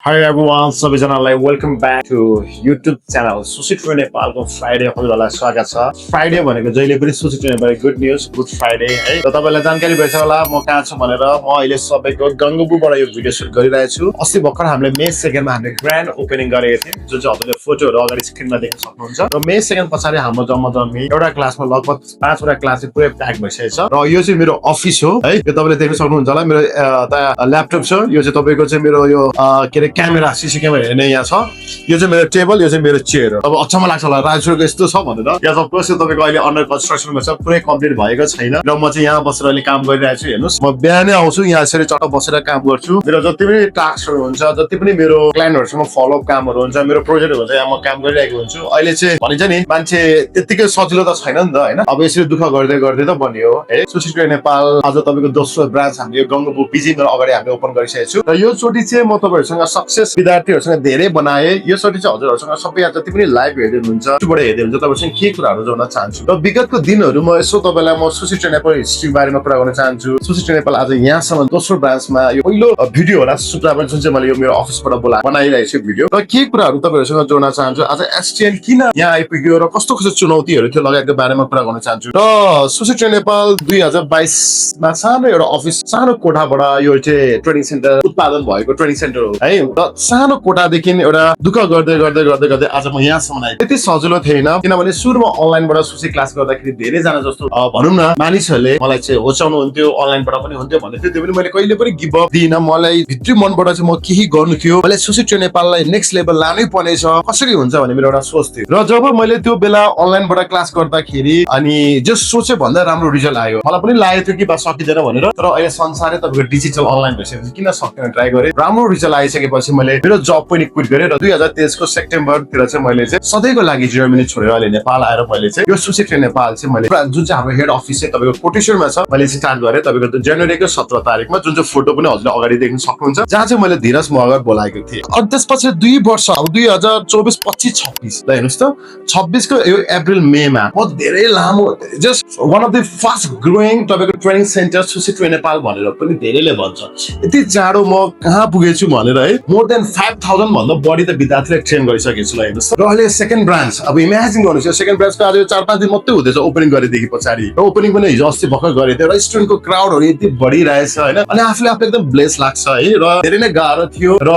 Hi everyone, सबैजनालाई welcome back to YouTube channel Susitro नेपालको Friday हजुरहरूलाई स्वागत छ। फ्राइडे भनेको जहिले पनि Susitro Nepal good news good Friday है। र तपाईँलाई जानकारी भएछ होला म कहाँ छु भनेर। म अहिले सबैको गङ्गबुबाट यो भिडियो सुट गरिरहेको छु। अस्ति भर्खर हामीले मे 2मा हामीले ग्रान्ड ओपनिङ गरेको थियौँ, जुन चाहिँ हजुरले फोटोहरू अगाडि स्क्रिनमा देख्न सक्नुहुन्छ। र मे 2 पछाडि हाम्रो जम्मी एउटा क्लासमा लगभग 5वटा क्लास चाहिँ पुरै प्याक भइसकेको छ। र यो चाहिँ मेरो अफिस हो है, यो तपाईँले देख्न सक्नुहुन्छ होला। मेरो ल्यापटप छ, यो चाहिँ तपाईँको चाहिँ मेरो यो के अरे क्यामेरा सीसी क्यामेरा हेर्ने यहाँ छ। यो चाहिँ मेरो टेबल, यो चाहिँ मेरो चेयर हो। अब अचम्म लाग्छ होला राजको यस्तो छ भनेर। यहाँ अफकोर्स तपाईँको अहिले अन्डर कन्स्ट्रक्सनमा छ, पुरै कम्प्लिट भएको छैन। र म चाहिँ यहाँ बसेर अहिले काम गरिरहेको छु। हेर्नुहोस्, म बिहानै आउँछु यहाँ यसरी चट्ट बसेर काम गर्छु। मेरो जति पनि टास्कहरू हुन्छ, जति पनि मेरो क्लाइन्टहरूसँग फलोअप कामहरू हुन्छ, मेरो प्रोजेक्टहरू हुन्छ, यहाँ म काम गरिरहेको हुन्छु। अहिले चाहिँ भनिन्छ नि मान्छे त्यत्तिकै सजिलो त छैन नि त होइन। अब यसरी दुःख गर्दै गर्दै त बनियो है सुसिट्रो नेपाल। आज तपाईँको दोस्रो ब्रान्च हामीले गङ्गबु पिजीमा अगाडि हामीले ओपन गरिसकेको छु। र यो चोटि चाहिँ म तपाईँहरूसँग सक्सेस विद्यार्थीहरूसँग धेरै बनाए। यो चोटि चाहिँ हजुरहरूसँग सबै जति पनि लाइभ हेर्दै हुनुहुन्छ, युट्युबबाट हेर्दै हुन्छ, तपाईँसँग के कुराहरू जोड्न चाहन्छु। र विगतको दिनहरू म यसो तपाईँलाई म सुसिट्रो नेपाल हिस्ट्री बारेमा कुरा गर्न चाहन्छु। सुसिट्रो नेपाल आज यहाँसम्म दोस्रो ब्रान्चमा यो पहिलो भिडियो होला सुब्रामा, जुन चाहिँ मैले यो मेरो अफिसबाट बनाइरहेको छु भिडियो। र के कुराहरू तपाईँहरूसँग जोड्न चाहन्छु। आज एसटिएन किन यहाँ आइपुग्यो र कस्तो कस्तो चुनौतीहरू थियो लगायतको बारेमा कुरा गर्न चाहन्छु। र सुसिट्रो नेपाल 2022मा सानो एउटा अफिस, सानो कोठाबाट यो चाहिँ ट्रेनिङ सेन्टर उत्पादन भएको ट्रेनिङ सेन्टर हो है। र सानो कोठादेखि एउटा दुःख गर्दै गर्दै गर्दै गर्दै आज म यहाँसम्म आएँ। त्यति सजिलो थिएन, किनभने सुरुमा अनलाइनबाट सुसी क्लास गर्दाखेरि धेरैजना जस्तो भनौँ न मानिसहरूले मलाई चाहिँ होचाउनु हुन्थ्यो, अनलाइनबाट पनि हुन्थ्यो भन्दै थियो। त्यो पनि मैले कहिले पनि गिभ अप दिइनँ। मलाई भित्री मनबाट चाहिँ म केही गर्नु थियो, मैले सुसिट्रो नेपाललाई नेक्स्ट लेभल लानै पर्नेछ, कसरी हुन्छ भन्ने मेरो एउटा सोच थियो। र जब मैले त्यो बेला अनलाइनबाट क्लास गर्दाखेरि अनि जो सोचे भन्दा राम्रो रिजल्ट आयो, मलाई पनि लागेको थियो कि बा सकिँदैन भनेर। तर अहिले संसारै तपाईँको डिजिटल अनलाइन भइसकेपछि किन सक्दैन ट्राई गरेँ। राम्रो रिजल्ट आइसकेपछि मैले मेरो जब पनि क्विट गरेँ। र 2023को सेप्टेम्बरतिर चाहिँ मैले चाहिँ सधैँको लागि जर्मनी छोडेर अहिले नेपाल आएर मैले चाहिँ यो सुसिट्रो नेपाल चाहिँ मैले जुन चाहिँ हाम्रो हेड अफिस चाहिँ तपाईँको कोटेश्वरमा छ, मैले स्टार्ट गरेँ तपाईँको जनवरीको 17 तारिकमा, जुन चाहिँ फोटो पनि हजुरले अगाडि देख्न सक्नुहुन्छ, जहाँ चाहिँ मैले धीरज मगर बोलाएको थिएँ। अनि त्यसपछि 2 वर्ष अब 2024, 25, 26 ल हेर्नुहोस् त, 26को यो अप्रिल मेमा म धेरै लामो just one of the fast growing तपाईँको ट्रेनिङ सेन्टर सुसिट्रो नेपाल भनेर पनि धेरैले भन्छ। यति चाँडो म कहाँ पुगेछु भनेर है, मोर देन 5000 भन्दा बढी त विद्यार्थीलाई ट्रेन गरिसकेको छु ल हेर्नुहोस्। र अहिले सेकेन्ड ब्रान्च अब इमेजिन गर्नुहोस्, यो सेकेन्ड ब्रान्चको आज 4-5 दिन मात्रै हुँदैछ ओपनिङ गरेदेखि पछाडि। र ओपनिङ पनि हिजो अस्ति भर्खर गरेको थियो। र स्टुडेन्टको क्राउडहरू यति बढिरहेछ होइन, अनि आफूले एकदम ब्लेस लाग्छ है। र धेरै नै गाह्रो थियो, र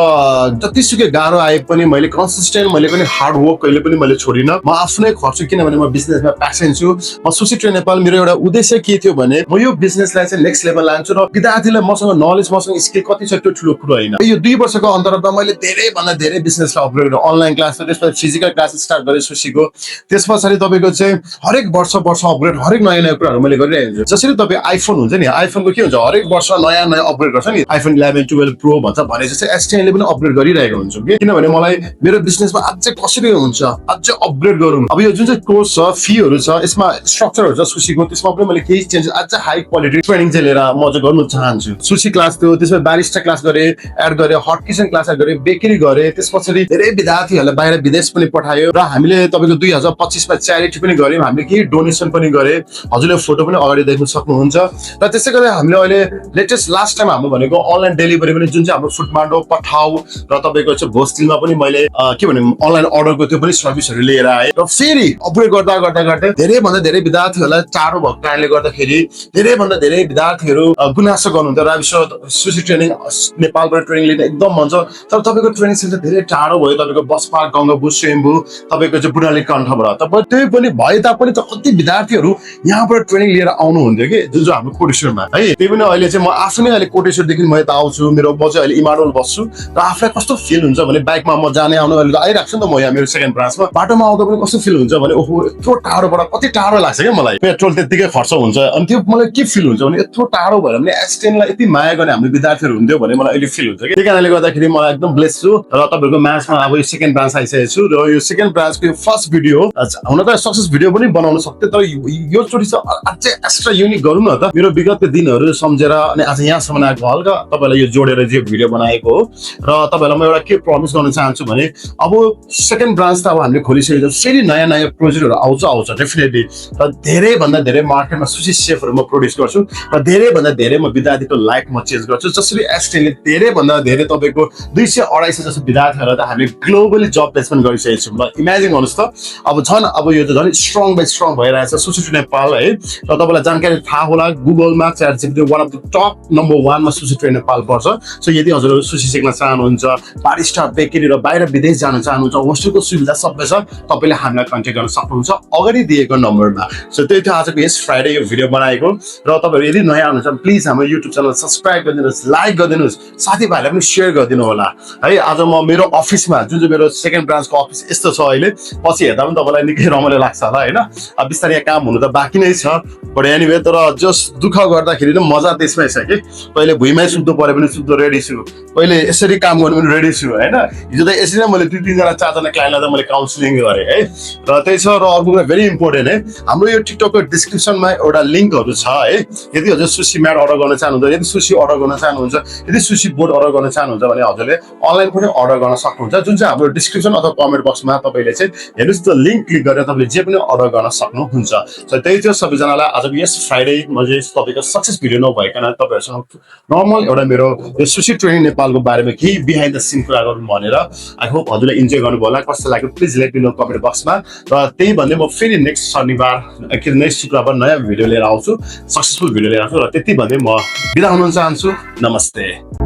जतिसुकै गाह्रो आए पनि मैले कन्सिस्टेन्ट, मैले पनि हार्ड वर्क कहिले पनि मैले छोडिनँ। म आफ्नै खर्छु, किनभने म बिजनेसमा प्यासन छु। म सुसिट्रो नेपाल मेरो एउटा उद्देश्य के थियो भने म यो बिजनेसलाई चाहिँ नेक्स्ट लेभल लान्छु। र विद्यार्थीलाई मसँग नलेज, मसँग स्किल कति छ त्यो ठुलो कुरो होइन। यो 2 वर्षको अन्तर्गत मैले धेरै भन्दा धेरै बिजनेसलाई अपग्रेड गरेँ। अनलाइन क्लास, त्यसपछि फिजिकल क्लास स्टार्ट गरेँ सुसीको। त्यस पछाडि तपाईँको चाहिँ हरेक वर्ष अपग्रेड, हरेक नयाँ नयाँ कुराहरू मैले गरिरहेको छु। जसरी तपाईँ आइफोन हुन्छ नि, आइफोनको के हुन्छ, हरेक वर्ष नयाँ नयाँ अपग्रेड गर्छ नि, आइफोन 11, 12 प्रो भन्छ भने जस्तै एसटिएनले पनि अपग्रेड गरिरहेको हुन्छु कि, किनभने मलाई मेरो बिजनेसमा अझै कसरी हुन्छ अझै अपग्रेड गरौँ। अब यो जुन चाहिँ कोर्स छ, फीहरू छ, यसमा स्ट्रक्चरहरू छ सुसीको, त्यसमा पनि मैले केही चेन्जेस, अझै हाई क्वालिटी ट्रेनिङ चाहिँ लिएर म चाहिँ गर्नु चाहन्छु। सुसी क्लास थियो, त्यसमा बारिस्टा क्लास गरेँ, एड गरेँ, हट किचन क्लास एड गरेँ, बेकरी गरेँ। त्यस पछाडि धेरै विद्यार्थीहरूलाई बाहिर विदेश पनि पठायो। र हामीले तपाईँको 2025मा च्यारिटी पनि गऱ्यौँ, हामीले केही डोनेसन पनि गरेँ, हजुरले फोटो पनि अगाडि देख्न सक्नुहुन्छ। र त्यसै गरी हामीले अहिले लेटेस्ट लास्ट टाइम हाम्रो भनेको अनलाइन डेलिभरी पनि, जुन चाहिँ हाम्रो फुटमान्डो पठाउ र तपाईँको चाहिँ भोस्टिलमा पनि मैले के भने अनलाइन अर्डरको त्यो पनि सर्भिसहरू लिएर आएँ। र फेरि अपग्रेड गर्दा गर्दा गर्दै धेरैभन्दा धेरै विद्यार्थीहरूलाई टाढो भएको कारणले गर्दाखेरि धेरैभन्दा धेरै विद्यार्थीहरू गुनासो गर्नुहुन्छ। राविश्व सुसी ट्रेनिङ नेपालबाट ट्रेनिङ लिन एकदम मन छ, तर तपाईँको ट्रेनिङ सेन्टर धेरै टाढो भयो, तपाईँको बस पार्क, गङ्गबु, स्वयम्भू, तपाईँको चाहिँ बुढाली कण्ठबाट। तपाईँ त्यही पनि भए तापनि त कति विद्यार्थीहरू यहाँबाट ट्रेनिङ लिएर आउनुहुन्थ्यो कि, जुन चाहिँ हाम्रो कोटेश्वरमा है। त्यही पनि अहिले चाहिँ म आफै नै अहिले कोटेश्वरदेखि म यता आउँछु। म चाहिँ अहिले इमाडोल बस्छु। र आफूलाई कस्तो फिल हुन्छ भने बाइकमा म जाने आउनु अहिले आइरहेको छु नि त म यहाँ मेरो सेकेन्ड ब्रान्चमा, बाटोमा आउँदा पनि कस्तो फिल हुन्छ भने ओहो यत्रो टाढोबाट, कति टाढो लाग्छ क्या मलाई। पेट्रोल त्यत्तिकै खर्च हुन्छ, अनि त्यो मलाई के फिल हुन्छ भने यत्रो टाढो भएर पनि एसटिएनलाई यति माया गर्ने हाम्रो विद्यार्थीहरू हुन्थ्यो भने मलाई अहिले फिल हुन्छ कि। त्यही कारणले गर्दाखेरि मलाई एकदम ब्लेस छु। र तपाईँहरूको म्याचमा अब यो सेकेन्ड ब्रान्च आइसकेको छु। र यो सेकेन्ड ब्रान्चको यो फर्स्ट भिडियो हुन त सक्सेस भिडियो पनि बनाउन सक्थेँ, तर यो चोटि चाहिँ अझै एक्स्ट्रा युनिक गरौँ न त। मेरो विगतको दिनहरू सम्झेर अनि आज यहाँसम्म आएको हल्का तपाईँलाई यो जोडेर जो भिडियो बनाएको हो। र तपाईँलाई म एउटा के प्रमिस गर्न चाहन्छु भने अब सेकेन्ड ब्रान्च त अब हामीले खोलिसकेको छ, फेरि नयाँ नयाँ प्रोजेक्टहरू आउँछ डेफिनेटली। र धेरैभन्दा धेरै मार्केटमा सुसी सेफहरू म प्रोड्युस गर्छु, र धेरैभन्दा धेरै म विद्यार्थीको लाइफ म चेन्ज गर्छु। जसरी एसटिएनले धेरैभन्दा धेरै तपाईँको 200-250 जस्तो विद्यार्थीहरूलाई त हामीले ग्लोबली जब प्लेसमेन्ट गरिसकेको छौँ। ल इमेजिन गर्नुहोस् त अब झन् अब यो त झन् स्ट्रङ बाई स्ट्रङ भइरहेछ सुसिट नेपाल है। र तपाईँलाई जानकारी थाहा होला गुगलमा ChatGPT one of the top number 1 मा सुसिट नेपाल पर्छ। सो यदि हजुरहरू सुसी सिक्न चाहनुहुन्छ, बारिस्टा बेकरी र बाहिर विदेश जान चाहनुहुन्छ, होस्टेलको सुविधा सबै छ, तपाईँले हामीलाई कन्ट्याक्ट गर्न सक्नुहुन्छ अगाडि दिएको नम्बरमा। सो त्यही थियो आजको यस फ्राइडे यो भिडियो बनाएको। र तपाईँहरू यदि नयाँ हुनुहुन्छ प्लिज हाम्रो युट्युब च्यानल सब्सक्राइब गरिदिनुहोस्, लाइक गरिदिनुहोस्, साथीभाइलाई पनि सेयर गरिदिनु होला है। आज म मेरो अफिसमा जुन चाहिँ मेरो सेकेन्ड ब्रान्चको अफिस यस्तो छ अहिले, पछि हेर्दा पनि तपाईँलाई निकै रमाइलो लाग्छ होला होइन। अब बिस्तारै काम हुनु त बाँकी नै छ, बट एनिवे तर जस दुःख गर्दाखेरि नै मजा त्यसमै छ कि पहिले भुइँमै सुत्नु पऱ्यो भने सुत्नु रेडी छु, पहिले यसरी काम गर्नु पनि रेडी छु होइन। हिजो त यसरी नै मैले 2-3 जना 4 जना क्लाइन्टलाई त मैले काउन्सिलिङ गरेँ है। र त्यही छ। र अर्को कुरा भेरी इम्पोर्टेन्ट है, हाम्रो यो टिकटकको डिस्क्रिप्सनमा एउटा लिङ्कहरू छ है। यदि हजुर सुसी म्याट अर्डर गर्न चाहनुहुन्छ, यदि सुसी अर्डर गर्न चाहनुहुन्छ, यदि सुसी बोर्ड अर्डर गर्न चाहनुहुन्छ भने हजुरले अनलाइन पनि अर्डर गर्न सक्नुहुन्छ, जुन चाहिँ हाम्रो डिस्क्रिप्सन अथवा कमेन्ट बक्समा तपाईँले चाहिँ हेर्नुहोस् त्यो लिङ्क क्लिक गरेर तपाईँले जे पनि अर्डर गर्न सक्नुहुन्छ। सो त्यही थियो सबैजनालाई आजको यस फ्राइडे मैले तपाईँको सक्सेस भिडियो नभइकन तपाईँहरूसँग नर्मल एउटा मेरो यो सुसी ट्रेनिङ नेपालको बारेमा केही बिहाइन्ड द सिन कुरा गरौँ भनेर। आई होप हजुरले इन्जोय गर्नुभयो होला। कस्तो लाग्यो please let me know comment बक्समा। र त्यही भन्दै म फेरि नेक्स्ट शनिबार कि नेक्स्ट शुक्रबार नयाँ भिडियो लिएर आउँछु, सक्सेसफुल भिडियो लिएर आउँछु। र त्यति भन्दै म बिदा हुन चाहन्छु। नमस्ते।